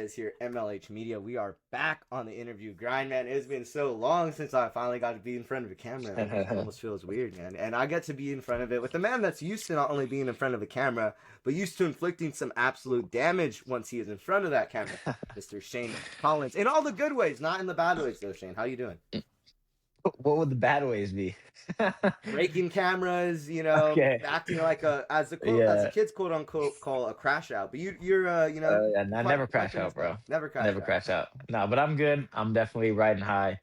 Marquez here, MLH Media. We are back on the interview grind, man. It's been so long since I finally got to be in front of a camera. It almost feels weird, man. And I get to be in front of it with a man that's used to not only being in front of a camera, but used to inflicting some absolute damage once he is in front of that camera. Mr. Shane Collins. In all the good ways, not in the bad ways, though, Shane. How you doing? What would the bad ways be? Breaking cameras, Okay. acting like a as the Yeah. kids quote unquote call a crash out. But you're And I quite never quite crash the nice out, guy. bro. Never crashed Never out. crash out. No, but I'm good. I'm definitely riding high.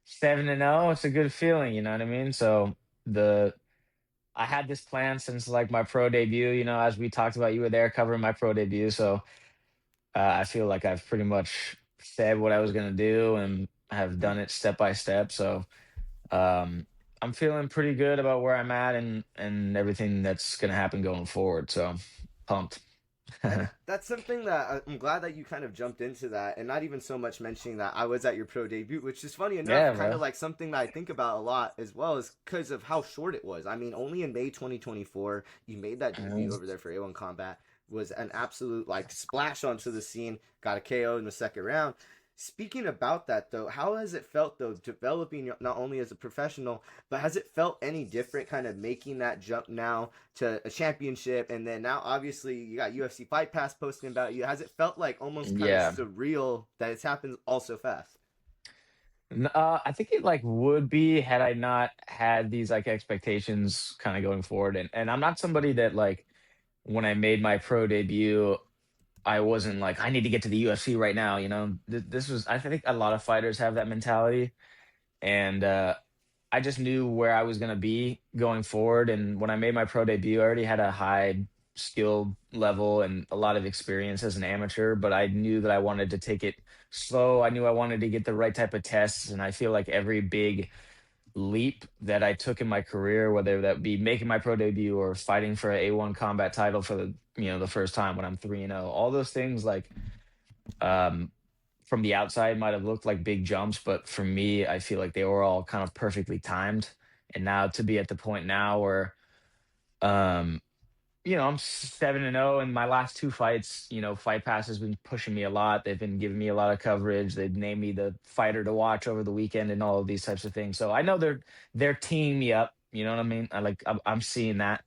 7-0, it's a good feeling, you know what I mean? So the I had this plan since like my pro debut, as we talked about, you were there covering my pro debut. So I feel like I've pretty much said what I was gonna do and have done it step by step. So um I'm feeling pretty good about where I'm at and everything that's gonna happen going forward. So pumped. And that's something that I'm glad that you kind of jumped into that, and not even so much mentioning that I was at your pro debut, which is funny enough, Yeah, kind bro. of like something that I think about a lot as well, is because of how short it was. I mean, only in May 2024, you made that debut over there for A1 Combat, was an absolute like splash onto the scene, got a KO in the second round. Speaking about that though, how has it felt though developing not only as a professional, but has it felt any different kind of making that jump now to a championship, and then now obviously you got UFC Fight Pass posting about you. Has it felt like almost kind of Yeah. surreal that it's happened all so fast? I think it like would be had I not had these like expectations kind of going forward. And I'm not somebody that like when I made my pro debut, I wasn't like, I need to get to the UFC right now, This was I think a lot of fighters have that mentality. And I just knew where I was going to be going forward. And when I made my pro debut, I already had a high skill level and a lot of experience as an amateur, but I knew that I wanted to take it slow. I knew I wanted to get the right type of tests. And I feel like every big leap that I took in my career, whether that be making my pro debut or fighting for an A1 combat title for the first time when I'm 3-0, all those things like, um, from the outside might have looked like big jumps, but for me, I feel like they were all kind of perfectly timed. And now to be at the point now where, um, I'm 7-0 in my last two fights. Fight Pass has been pushing me a lot. They've been giving me a lot of coverage. They've named me the fighter to watch over the weekend and all of these types of things. So I know they're teeing me up. You know what I mean? I'm seeing that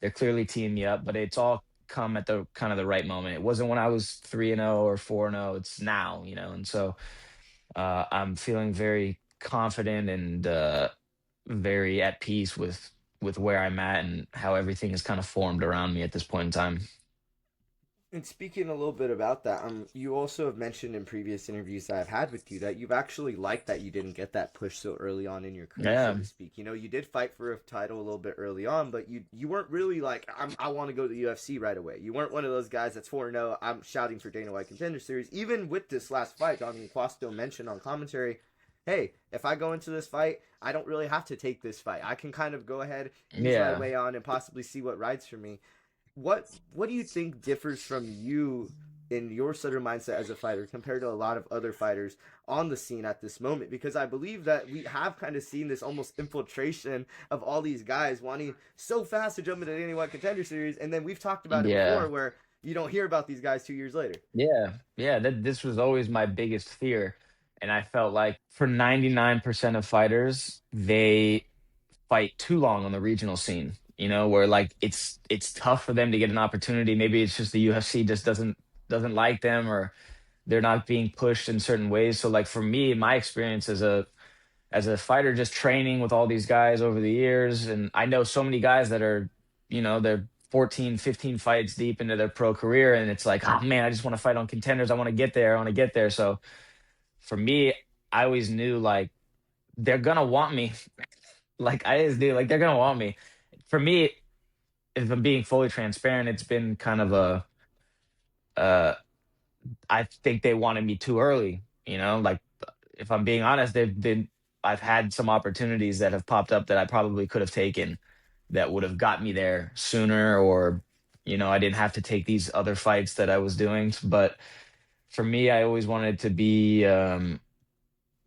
they're clearly teeing me up, but it's all come at the kind of the right moment. It wasn't when I was 3-0 or 4-0. It's now, and so I'm feeling very confident and very at peace with where I'm at and how everything is kind of formed around me at this point in time. And speaking a little bit about that, you also have mentioned in previous interviews that I've had with you that you've actually liked that you didn't get that push so early on in your career, so Yeah, to speak. You did fight for a title a little bit early on, but you weren't really like I want to go to the UFC right away. You weren't one of those guys that's 4-0. I'm shouting for Dana White Contender Series. Even with this last fight, Dominic Quasto mentioned on commentary, hey, if I go into this fight, I don't really have to take this fight. I can kind of go ahead, ease my yeah. way on, and possibly see what rides for me. What do you think differs from you in your sort of mindset as a fighter compared to a lot of other fighters on the scene at this moment? Because I believe that we have kind of seen this almost infiltration of all these guys wanting so fast to jump into any one contender series, and then we've talked about it before Yeah. where you don't hear about these guys 2 years later. Yeah. Yeah. This was always my biggest fear. And I felt like for 99% of fighters, they fight too long on the regional scene, where like it's tough for them to get an opportunity. Maybe it's just the UFC just doesn't like them or they're not being pushed in certain ways. So like for me, my experience as a fighter just training with all these guys over the years, and I know so many guys that are, they're 14, 15 fights deep into their pro career and it's like, oh man, I just want to fight on contenders. I want to get there. I want to get there. So for me, I always knew like they're gonna want me. Like I just knew like they're gonna want me. For me, if I'm being fully transparent, it's been kind of uh I think they wanted me too early, like if I'm being honest, I've had some opportunities that have popped up that I probably could have taken that would have got me there sooner, or I didn't have to take these other fights that I was doing. But for me, I always wanted to be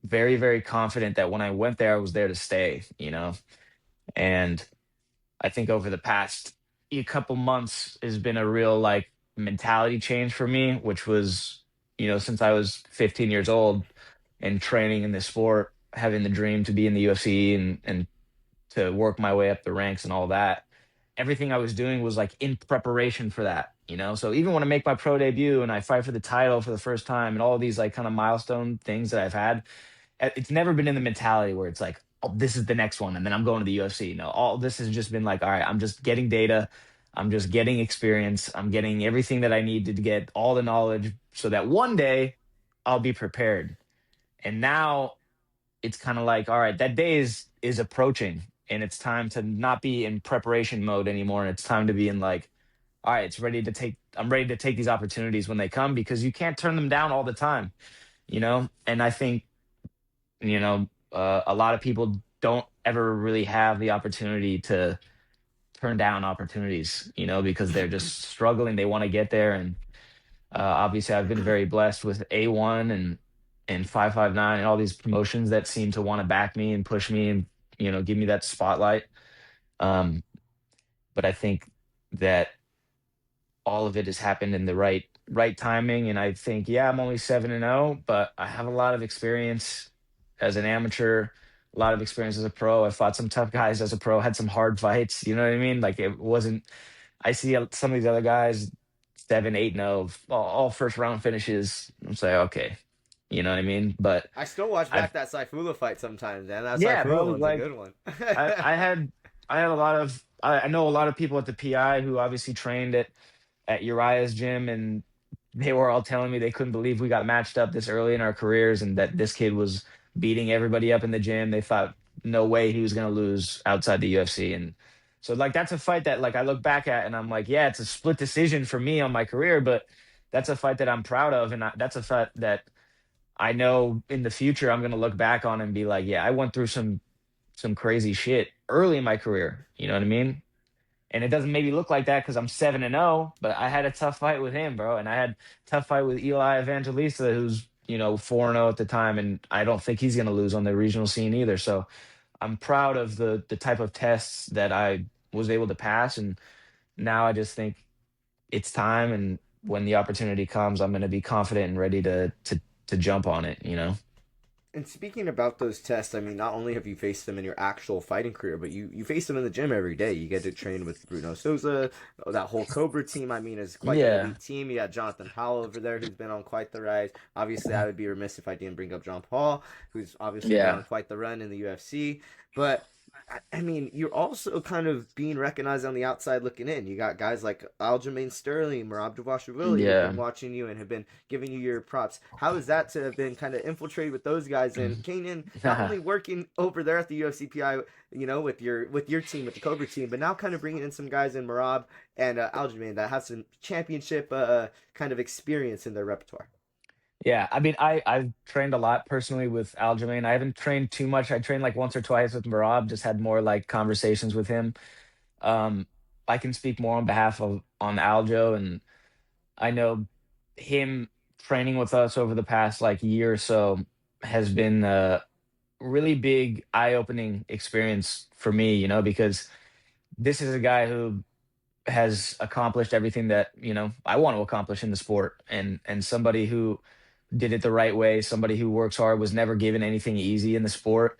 very, very confident that when I went there, I was there to stay, And I think over the past couple months has been a real like mentality change for me, which was since I was 15 years old and training in this sport, having the dream to be in the UFC and to work my way up the ranks and all that. Everything I was doing was like in preparation for that. So even when I make my pro debut and I fight for the title for the first time and all these like kind of milestone things that I've had, it's never been in the mentality where it's like, oh, this is the next one, and then I'm going to the UFC. No, all this has just been like, all right, I'm just getting data, I'm just getting experience, I'm getting everything that I need to get all the knowledge so that one day I'll be prepared. And now it's kind of like, all right, that day is approaching, and it's time to not be in preparation mode anymore, and it's time to be in like, all right, I'm ready to take these opportunities when they come because you can't turn them down all the time. And I think a lot of people don't ever really have the opportunity to turn down opportunities, because they're just struggling. They want to get there. And obviously, I've been very blessed with A1 and 559 and all these promotions that seem to want to back me and push me and, give me that spotlight. Um, but I think that all of it has happened in the right timing. And I think, yeah, I'm only 7-0, but I have a lot of experience as an amateur, a lot of experience as a pro. I fought some tough guys as a pro, had some hard fights. You know what I mean? Like it wasn't. I see some of these other guys 7-8-0, all first round finishes. I'm saying, okay, you know what I mean? But I still watch back I've that Saifullah fight sometimes, man. That yeah, bro. Saifullah one's a Like good one. I, I had I had a lot of I know a lot of people at the PI who obviously trained at Uriah's gym, and they were all telling me they couldn't believe we got matched up this early in our careers and that this kid was beating everybody up in the gym. They thought no way he was going to lose outside the UFC. And so like that's a fight that like I look back at and I'm like, yeah, it's a split decision for me on my career, but that's a fight that I'm proud of, and that's a fight that I know in the future I'm going to look back on and be like, yeah, I went through some crazy shit early in my career. You know what I mean? And it doesn't maybe look like that because I'm 7-0, but I had a tough fight with him, bro. And I had a tough fight with Eli Evangelista, who's 4-0 at the time, and I don't think he's gonna lose on the regional scene either. So I'm proud of the type of tests that I was able to pass, and now I just think it's time. And when the opportunity comes, I'm gonna be confident and ready to jump on it. And speaking about those tests, I mean, not only have you faced them in your actual fighting career, but you face them in the gym every day. You get to train with Bruno Souza, that whole Cobra team. I mean, is quite the Yeah, elite team. You got Jonathan Powell over there, who's been on quite the rise. Obviously, I would be remiss if I didn't bring up John Paul, who's obviously been yeah, on quite the run in the UFC. But I mean, you're also kind of being recognized on the outside looking in. You got guys like Aljamain Sterling, Merab Dvalishvili, who've been yeah. watching you and have been giving you your props. How is that to have been kind of infiltrated with those guys and Kanan not only working over there at the UFCPI, with your team, with the Cobra team, but now kind of bringing in some guys in Merab and Aljamain that have some championship kind of experience in their repertoire. Yeah, I mean, I've trained a lot personally with Aljamain. I haven't trained too much. I trained like once or twice with Marab, just had more like conversations with him. Um, I can speak more on behalf of on Aljo, and I know him training with us over the past like year or so has been a really big eye-opening experience for me, because this is a guy who has accomplished everything that, I want to accomplish in the sport, and somebody who did it the right way, somebody who works hard, was never given anything easy in the sport.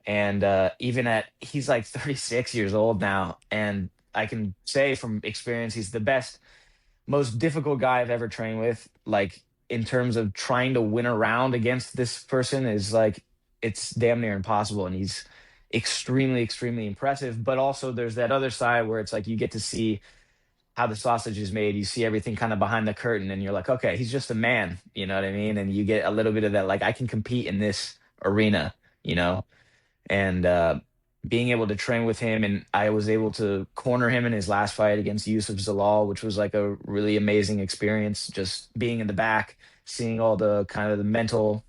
And even he's like 36 years old now. And I can say from experience, he's the best, most difficult guy I've ever trained with. Like in terms of trying to win a round against this person is like, it's damn near impossible. And he's extremely, extremely impressive. But also there's that other side where it's like you get to see how the sausage is made. You see everything kind of behind the curtain, and you're like, okay, he's just a man. You know what I mean? And you get a little bit of that, like I can compete in this arena, you know. And being able to train with him, and I was able to corner him in his last fight against Yusuf Zalal, which was like a really amazing experience. Just being in the back, seeing all the kind of the mental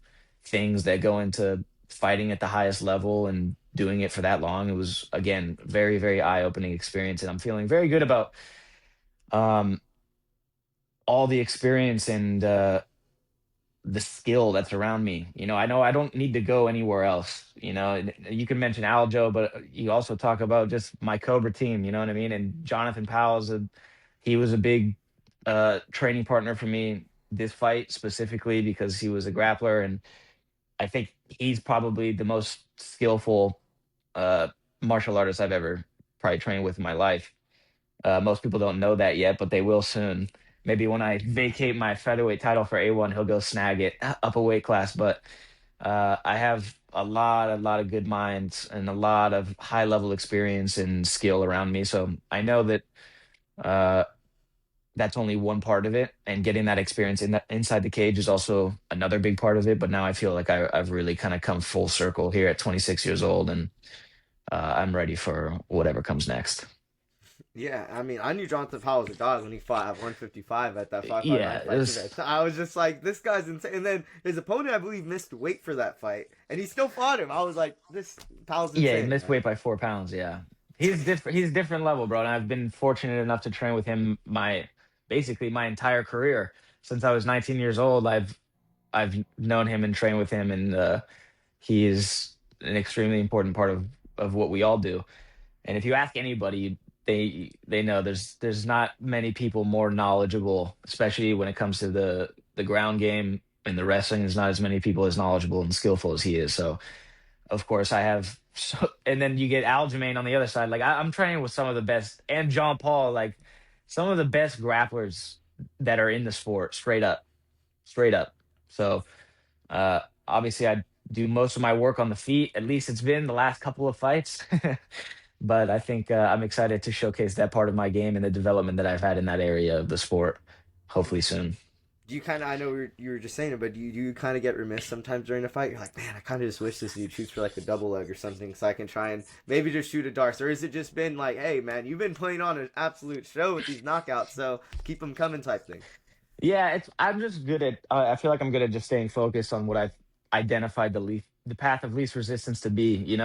things that go into fighting at the highest level and doing it for that long. It was again very, very eye-opening experience, and I'm feeling very good about um, all the experience and the skill that's around me. I know I don't need to go anywhere else. You can mention Aljo, but you also talk about just my Cobra team. You know what I mean? And Jonathan Powell's he was a big training partner for me this fight specifically because he was a grappler, and I think he's probably the most skillful uh, martial artist I've ever probably trained with in my life. Most people don't know that yet, but they will soon. Maybe when I vacate my featherweight title for A1, he'll go snag it up a weight class. But I have a lot of good minds and a lot of high level experience and skill around me. So I know that uh, that's only one part of it, and getting that experience in that inside the cage is also another big part of it. But now I feel like I've really kind of come full circle here at 26 years old, and I'm ready for whatever comes next. Yeah, I mean, I knew Jonathan Powell was a dog when he fought at 155 at that 559 Yeah, fight event. I was just like, this guy's insane. And then his opponent, I believe, missed weight for that fight, and he still fought him. I was like, this Powell's yeah, he insane, missed man. weight by 4 pounds. Yeah, he's different. He's a different level, bro. And I've been fortunate enough to train with him basically my entire career since I was 19 years old. I've known him and trained with him, and he is an extremely important part of what we all do. And if you ask anybody, they know there's not many people more knowledgeable, especially when it comes to the ground game and the wrestling. There's not as many people as knowledgeable and skillful as he is. So of course I have. So, and then you get Aljamain on the other side. Like I'm training with some of the best, and John Paul, like some of the best grapplers that are in the sport, straight up. So obviously I do most of my work on the feet. At least it's been the last couple of fights. But I think I'm excited to showcase that part of my game and the development that I've had in that area of the sport, hopefully soon. Do you kind of, I know you were just saying it, but do you kind of get remiss sometimes during a fight? You're like, man, I kind of just wish this dude shoots for like a double leg or something so I can try and maybe just shoot a dart. Or is it just been like, hey, man, you've been playing on an absolute show with these knockouts, so keep them coming type thing? Yeah, I'm just good at. I feel like I'm good at just staying focused on what I've identified the path of least resistance to be.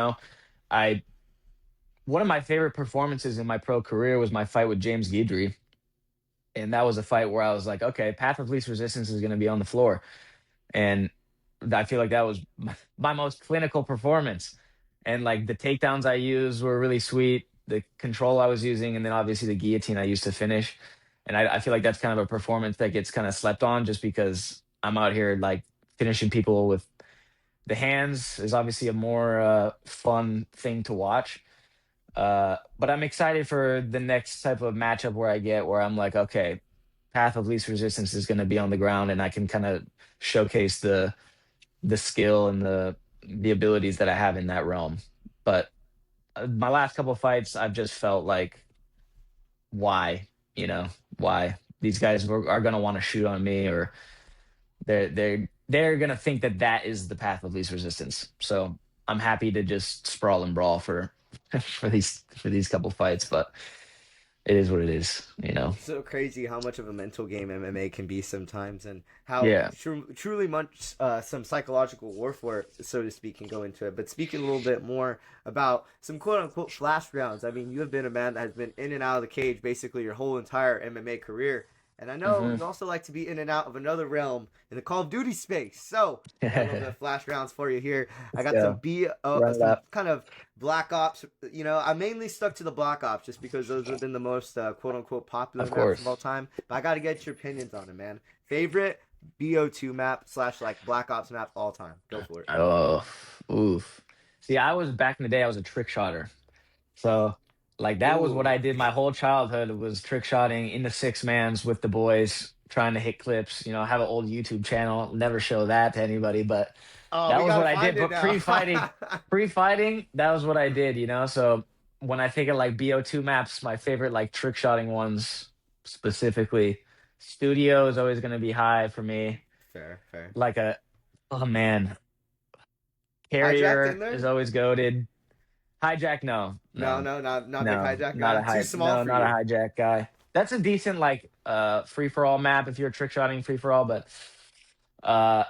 I one of my favorite performances in my pro career was my fight with James Guidry, and that was a fight where I was like, okay, path of least resistance is going to be on the floor, and I feel like that was my most clinical performance. And like the takedowns I used were really sweet, the control I was using, and then obviously the guillotine I used to finish. And I feel like that's kind of a performance that gets kind of slept on just because I'm out here like finishing people with the hands is obviously a more fun thing to watch. But I'm excited for the next type of matchup where I'm like, okay, path of least resistance is going to be on the ground, and I can kind of showcase the skill and the abilities that I have in that realm. But my last couple of fights, I've just felt like, why, why these guys are going to want to shoot on me, or they're going to think that that is the path of least resistance. So I'm happy to just sprawl and brawl for for these couple fights, but it is what it is. It's so crazy how much of a mental game MMA can be sometimes, and how Yeah. truly much some psychological warfare, so to speak, can go into it. But speaking a little bit more about some quote unquote flash rounds, I mean, you have been a man that has been in and out of the cage basically your whole entire MMA career. And I know Hmm. you also like to be in and out of another realm in the Call of Duty space. So I got a little bit of flash rounds for you here. I got Yeah, run it some up. kind of Black Ops. I mainly stuck to the Black Ops just because those have been the most quote unquote popular Of maps of all course. time. But I got to get your opinions on it, man. Favorite BO2 map slash like Black Ops map all time. Go for it. Oh, oof. See, I was back in the day, I was a trick shotter. So like that was what Ooh. I did my whole childhood was trick shotting in the six mans with the boys, trying to hit clips. I have an old YouTube channel. Never show that to anybody, but Oh, that we was gotta what I find did. it But now. pre-fighting, that was what I did. So when I think of like BO2 maps, my favorite like trick shotting ones specifically, studio is always going to be high for me. Fair, fair. Like oh man, Hijacked in carrier is there? always goaded. Hijack, no, No, no, no, not big no, hijack guy. Too small no, for not a you. hijack guy. That's a decent like free for all map if you're trick shotting free for all, but uh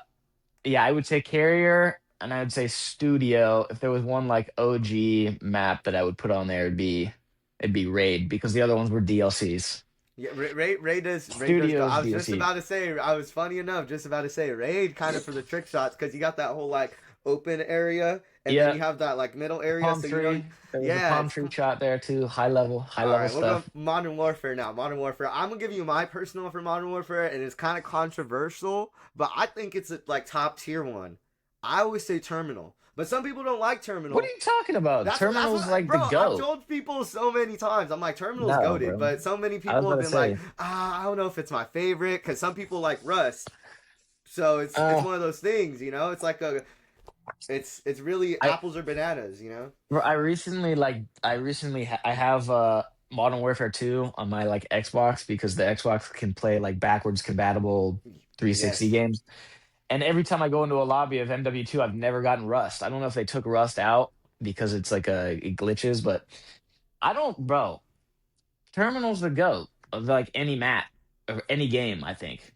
yeah, I would say carrier and I would say studio. If there was one like OG map that I would put on there, it'd be raid because the other ones were DLCs. Yeah, Ray does go. Studios I was just DLC. about to say. I was funny enough, just about to say Ray kind of for the trick shots because you got that whole like open area, and then Yeah, you have that like middle the area. palm So tree. There was a yeah, palm it's tree shot there too. High all level right. We'll go stuff. Modern Warfare now. Modern Warfare. I'm gonna give you my personal for Modern Warfare, and it's kind of controversial, but I think it's a like top tier one. I always say Terminal, but some people don't like What are Terminal. you talking about? That's Terminal's what, like the bro. I've goat. told people so many times. I'm like, Terminal's No, goaded, bro. but so many I was people have about to been like, say. I don't know if it's my favorite because some people like Rust. So it's Uh, one of those things, you know. It's like a it's really I apples or bananas, you know. bro, I recently I have Modern Warfare 2 on my like Xbox because the Xbox can play like backwards compatible 360 Yes, games. And every time I go into a lobby of MW2, I've never gotten Rust. I don't know if they took Rust out because it's like it glitches, but I don't, bro. Terminal's the goat of like any map or any game, I think,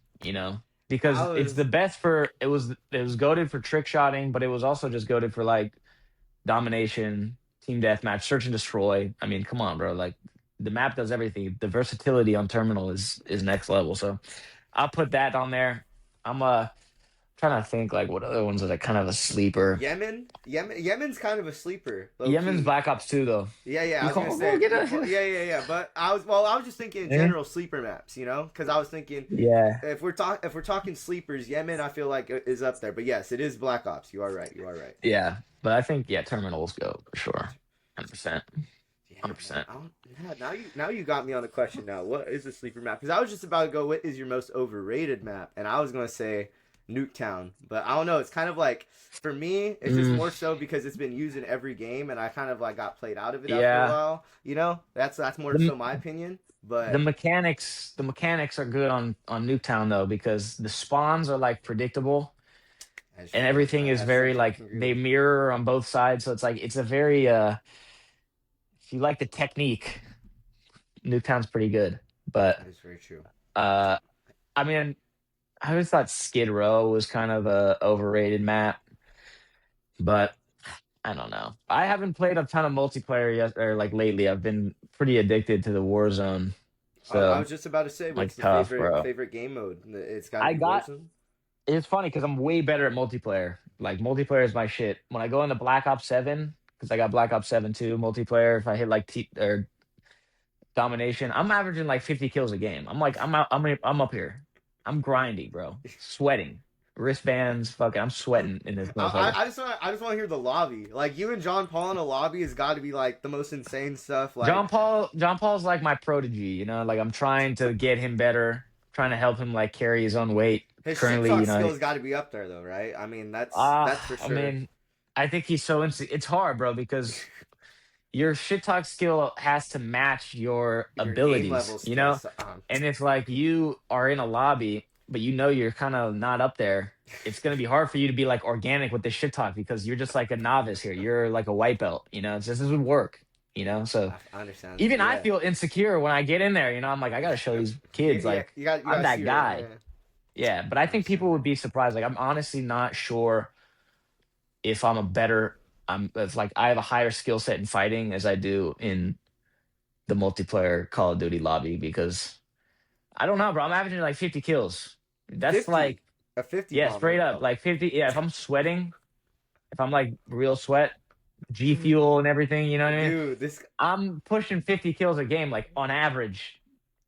I because it's the was. best for it was goaded for trick shotting, but it was also just goaded for like domination, team deathmatch, search and destroy. I mean, come on, bro. Like the map does everything. The versatility on Terminal is next level. So I'll put that on there. I'm trying to think like what other ones are like kind of a sleeper. Yemen's kind of a sleeper, low Yemen's key. Black Ops 2 though. Yeah. I You was gonna call bro, say, get yeah, a But I was just thinking in yeah. general sleeper maps, you know, because I was thinking Yeah. if we're talking sleepers, Yemen I feel like is up there. But yes, it is Black Ops. You are right. You are right. Yeah. But I think yeah, Terminals go for sure. 100%. Yeah, man. 100%. Yeah, now you got me on the question. Now, what is a sleeper map? Because I was just about to go, what is your most overrated map? And I was gonna say Nuketown, but I don't know. It's kind of like for me, it's just Mm, more so because it's been used in every game, and I kind of like got played out of it after a yeah. while. You know, that's more The so my opinion. the But mechanics are good on Nuketown though because the spawns are like predictable that's and true. everything is That's very something I like can agree they with. mirror on both sides. So it's like it's a very if you like the technique, Nuketown's pretty good. But That is very true. uh I mean I always thought Skid Row was kind of a overrated map, but I don't know. I haven't played a ton of multiplayer yet or like lately. I've been pretty addicted to the Warzone. I So was just about to say, what's like the tough, bro. favorite game mode? It's got to I be got Warzone. it's funny because I'm way better at multiplayer. Like multiplayer is my shit. When I go into Black Ops 7, because I got Black Ops 7 too, multiplayer, if I hit like or domination, I'm averaging like 50 kills a game. I'm like, I'm up here. I'm grinding, bro. Sweating. Wristbands, fucking I'm sweating in this motherfucker. I just want to hear the lobby. Like you and John Paul in a lobby has got to be like the most insane stuff. Like John Paul's like my prodigy, like I'm trying to get him better, trying to help him like carry his own weight. his shit Currently, talk skills got to be up there though, right? I mean, that's for I sure. mean, I think he's so it's hard, bro, because your shit talk skill has to match your Your game abilities, level skills. And if like you are in a lobby, but you're kind of not up there, it's gonna be hard for you to be like organic with the shit talk because you're just like a novice here. You're like a white belt, It just doesn't work, So I understand that. even I Yeah. feel insecure when I get in there, I'm like, I gotta show these Yeah, kids yeah, like you I'm gotta see that her. guy. Yeah, Yeah, but I I think understand people would that. be surprised. Like I'm honestly not sure if I'm a better if like I have a higher skill set in fighting as I do in the multiplayer Call of Duty lobby because I don't know, bro. I'm averaging like 50 kills. That's 50, like a 50 yeah, straight bomber. up Oh, like 50. Yeah, if I'm sweating, if I'm like real sweat, G Fuel and everything, you know what I mean? dude, this. I'm pushing 50 kills a game like on average.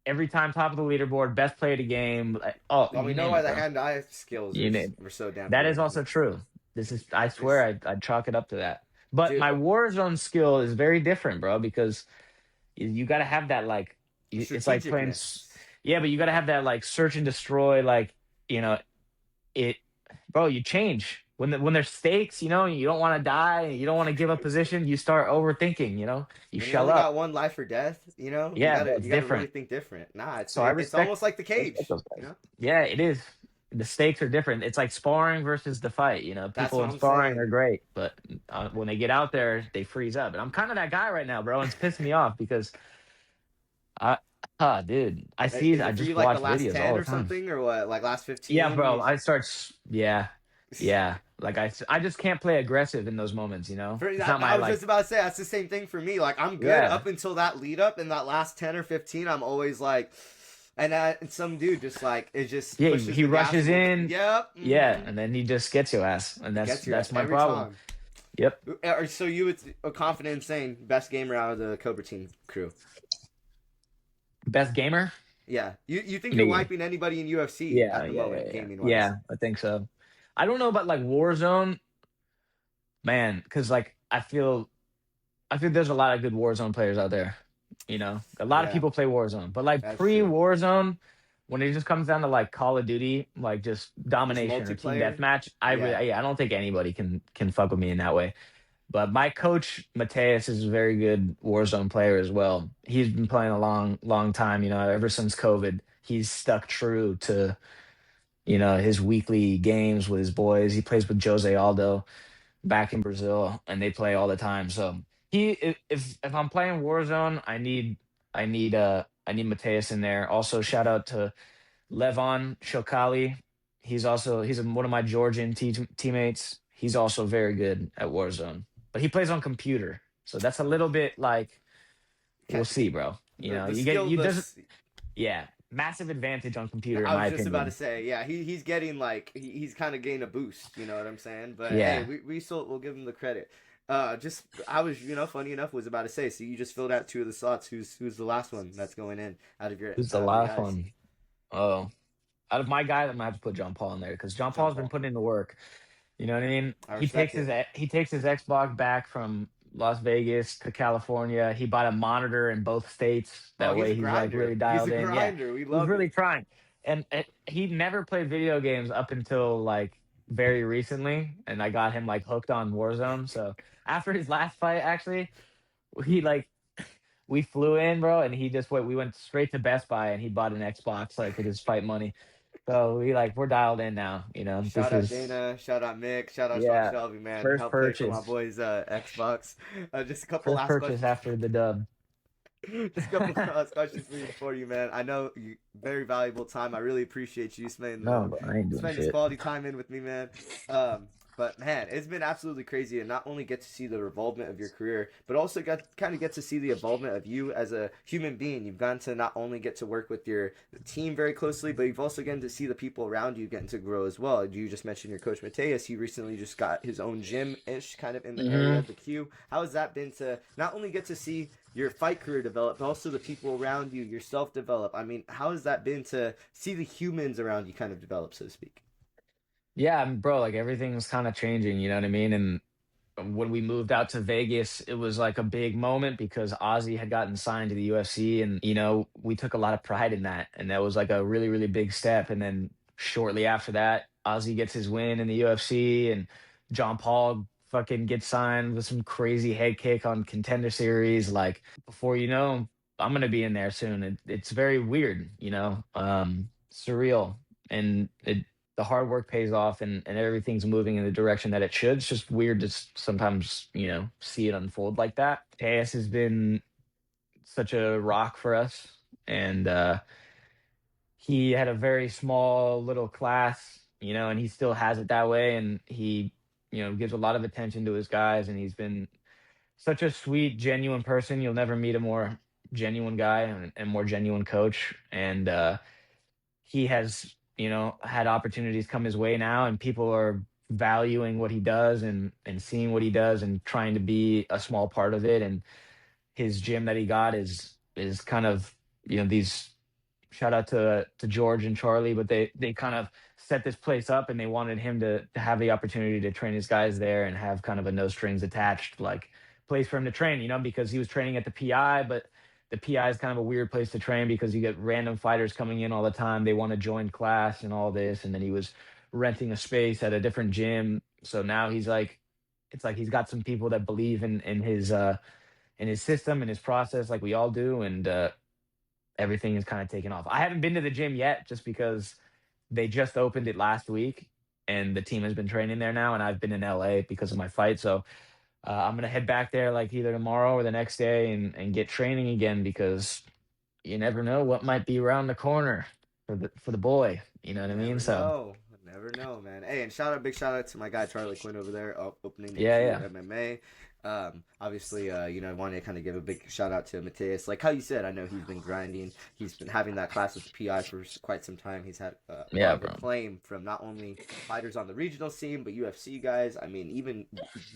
Every time top of the leaderboard, best play of the game. Like, oh, Well, we you know name why it, the bro. hand-eye skills You name were so damn that is good. also true. This is, I swear, This, I'd chalk it up to that. But dude, my Warzone skill is very different, bro, because you got to have that like, it's like playing, strategicness. yeah, but you got to have that like search and destroy, like, you know, it, bro, you change when there's stakes, you don't want to die, you don't want to give up position, you start overthinking, you When you shell only got up. one life or death, you Yeah, bro, gotta it's you gotta really different. think different. Nah, So I it's almost like the respect cage. those You guys. know, Yeah, it is. The stakes are different. It's like sparring versus the fight. that's People what in I'm sparring saying. are great, but when they get out there, they freeze up. And I'm kind of that guy right now, bro. And it's pissing me off because I, dude, Is I it for you just like the watch last videos all 10 the or time. something or what? Like last Yeah, 15? bro. Yeah, yeah. Like I just can't play aggressive in those moments. It's not my I was like. just about to say that's the same thing for me. Like I'm good Yeah, up until that lead up, and that last 10 or 15, I'm always like, And some dude just like it just Yeah, pushes he the gas a rushes little bit. in. Yep. Yeah, Mm-hmm. and then he just gets your ass, and He that's gets your ass that's my every problem. time. Yep. So you would confident in saying best gamer out of the Cobra team crew? Best gamer? Yeah. You think you're Me. wiping anybody in UFC Yeah, at the yeah, yeah, moment, yeah. gaming wise? Yeah, I think so. I don't know about like Warzone, man, because like I feel there's a lot of good Warzone players out there. A lot of Yeah, people play Warzone, but like that's pre true. Warzone, when it just comes down to like Call of Duty, like just Just domination or team multiplayer. deathmatch, Yeah. yeah, I don't think anybody can fuck with me in that way. But my coach Mateus is a very good Warzone player as well. He's been playing a long, long time. Ever since COVID, he's stuck true to his weekly games with his boys. He plays with Jose Aldo back in Brazil, and they play all the time. So if I'm playing Warzone, I need Mateus in there. Also, shout out to Levon Shokali. He's one of my Georgian teammates. He's also very good at Warzone, but he plays on computer, so that's a little bit like we'll see, bro. The You get skill you the does yeah, massive advantage on computer in I my was just about to opinion. say, yeah, he's getting like he's kind of getting a boost, you know what I'm saying? But hey, Yeah, we still we'll give him the credit. Just I was funny enough was about to say, so you just filled out two of the slots. Who's the last one that's going in who's the out of the last guys? one? Oh, out of my guys, I'm gonna have to put John Paul in there because John John Paul's been Paul. putting in the work. You know what I mean? I He takes respect his it. he takes his Xbox back from Las Vegas to California. He bought a monitor in both states. Oh, That he's a way, he's like grinder. really He's a dialed in. Yeah, grinder. We he's love really it. trying. And he never played video games up until like very recently, and I got him like hooked on Warzone. So after his last fight, actually, he like we flew in, bro, and he just went. We went straight to Best Buy, and he bought an Xbox like with his fight money. So we're dialed in now. Shout This out is Dana, shout out Mick, shout out Sean yeah, Shelby, man. first Help pay for my purchase, boys' Xbox. Just a couple first last purchase questions. after the dub. Just a couple last questions for you, man. I know you very valuable time. I really appreciate you No, bro, I ain't doing spending this shit. quality time in with me, man. But man, it's been absolutely crazy to not only get to see the revolvement of your career, but also get to see the evolvement of you as a human being. You've gotten to not only get to work with your team very closely, but you've also gotten to see the people around you getting to grow as well. You just mentioned your coach Mateus. He recently just got his own gym ish kind of in the area Hmm. of the Q. How has that been to not only get to see your fight career develop, but also the people around you, yourself develop? I mean, how has that been to see the humans around you kind of develop, so to speak? Yeah, bro, like everything's kind of changing. You know what I mean? And when we moved out to Vegas, it was like a big moment because Ozzy had gotten signed to the UFC, and we took a lot of pride in that, and that was like a really, really big step. And then shortly after that, Ozzy gets his win in the UFC, and John Paul fucking gets signed with some crazy head kick on Contender Series. Like before you know, I'm gonna be in there soon. It's very weird, surreal, and the hard work pays off, and everything's moving in the direction that it should. It's just weird to sometimes, see it unfold like that. TS has been such a rock for us, and he had a very small little class, and he still has it that way, and he, gives a lot of attention to his guys, and he's been such a sweet, genuine person. You'll never meet a more genuine guy and more genuine coach, and he has had opportunities come his way now, and people are valuing what he does and seeing what he does and trying to be a small part of it. And his gym that he got is kind of these, shout out to George and Charlie, but they kind of set this place up, and they wanted him to have the opportunity to train his guys there and have kind of a no strings attached like place for him to train, because he was training at the PI, but the PI is kind of a weird place to train because you get random fighters coming in all the time. They want to join class and all this, and then he was renting a space at a different gym. So now he's like, it's like he's got some people that believe in his system and his process, like we all do, and everything is kind of taken off. I haven't been to the gym yet, just because they just opened it last week, and the team has been training there now, and I've been in LA because of my fight. So I'm gonna head back there like either tomorrow or the next day and get training again, because you never know what might be around the corner for the boy. You know what I mean? Never So know. Never know, man. Hey, and big shout out to my guy Charlie Quinn over there, opening the yeah, Q yeah, MMA. Obviously, I wanted to kind of give a big shout out to Mateus. Like how you said, I know he's been grinding. He's been having that class with the PI for quite some time. He's had a lot Yeah, of bro. acclaim from not only fighters on the regional scene, but UFC guys. I mean, even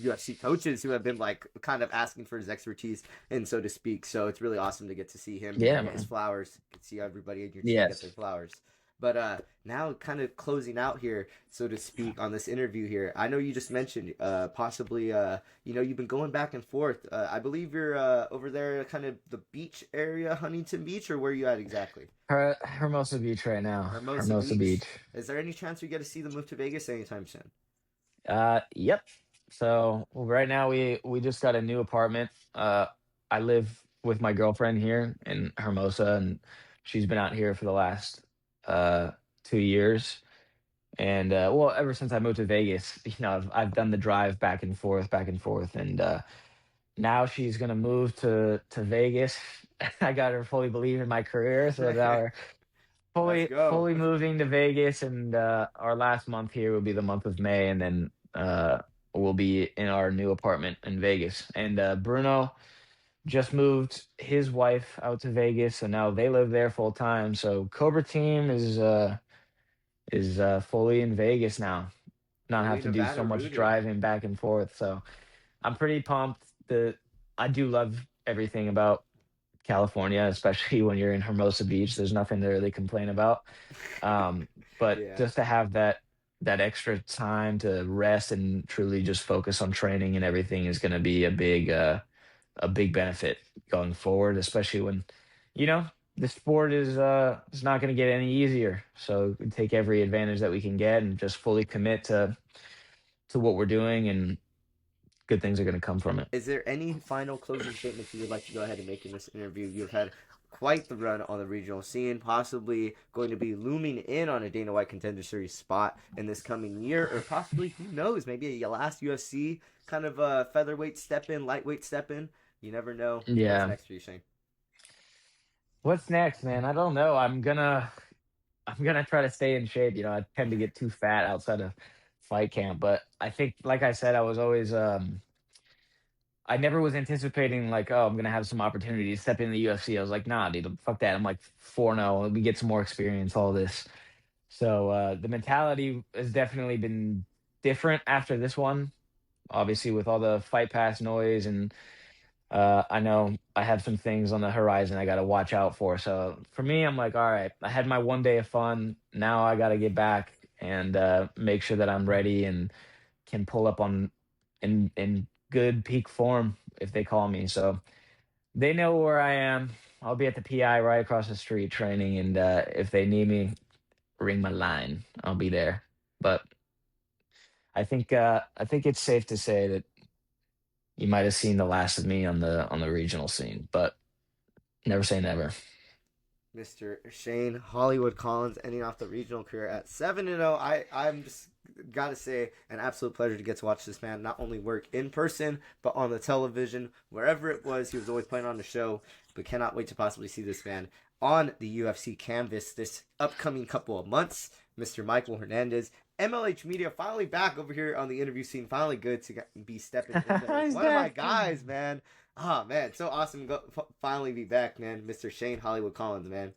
UFC coaches who have been like kind of asking for his expertise, and so to speak. So it's really awesome to get to see him Yeah, get his man. flowers, get to see everybody in your team get Yes. their flowers. But now, kind of closing out here, so to speak, on this interview here. I know you just mentioned possibly you've been going back and forth. I believe you're over there, kind of the beach area, Huntington Beach, or where are you at exactly? Hermosa Beach right now. Hermosa Hermosa Beach. Beach. Is there any chance we get to see them move to Vegas anytime soon? Yep. So right now we just got a new apartment. I live with my girlfriend here in Hermosa, and she's been out here for the last uh 2 years. And well, ever since I moved to Vegas, I've done the drive back and forth, and now she's gonna move to Vegas. I got her fully believe in my career, so now we're Let's go. fully moving to Vegas, and our last month here will be the month of May, and then we'll be in our new apartment in Vegas. And Bruno just moved his wife out to Vegas, so now they live there full time. So Cobra Team is fully in Vegas now. Not Fully have to do Nevada so much rooted. driving back and forth. So I'm pretty pumped. The I do love everything about California, especially when you're in Hermosa Beach. There's nothing to really complain about. But Yeah. just to have that extra time to rest and truly just focus on training and everything is going to be a big benefit going forward, especially when you know the sport is not going to get any easier. So we take every advantage that we can get and just fully commit to what we're doing, and good things are going to come from it. Is there any final closing statements you would like to go ahead and make in this interview? You've had quite the run on the regional scene, possibly going to be looming in on a Dana White Contender Series spot in this coming year, or possibly, who knows, maybe your last UFC kind of featherweight step in, lightweight step in. You never know what's Yeah. next for you, Shane. What's next, man? I don't know. I'm gonna try to stay in shape. I tend to get too fat outside of fight camp, but I think, like I said, I never was anticipating like, oh, I'm gonna have some opportunity to step in the UFC. I was like, nah, dude, fuck that. I'm like 4-0. Let me get some more experience, all this. So the mentality has definitely been different after this one. Obviously, with all the fight pass noise, and I know I have some things on the horizon I got to watch out for. So for me, I'm like, all right, I had my one day of fun. Now I got to get back and make sure that I'm ready and can pull up on in good peak form if they call me. So they know where I am. I'll be at the PI right across the street training, and if they need me, ring my line. I'll be there. But I think it's safe to say that you might have seen the last of me on the regional scene, but never say never. Mr. Shane Hollywood Collins ending off the regional career at 7-0. I'm just gotta say an absolute pleasure to get to watch this man not only work in person but on the television wherever it was. He was always playing on the show, but cannot wait to possibly see this man on the UFC canvas this upcoming couple of months. Mr. Michael Hernandez, MLH Media, finally back over here on the interview scene. Finally good to be stepping in there. He's One of my back. guys, man. Ah, man, so awesome. Finally be back, man. Mr. Shane Hollywood Collins, man.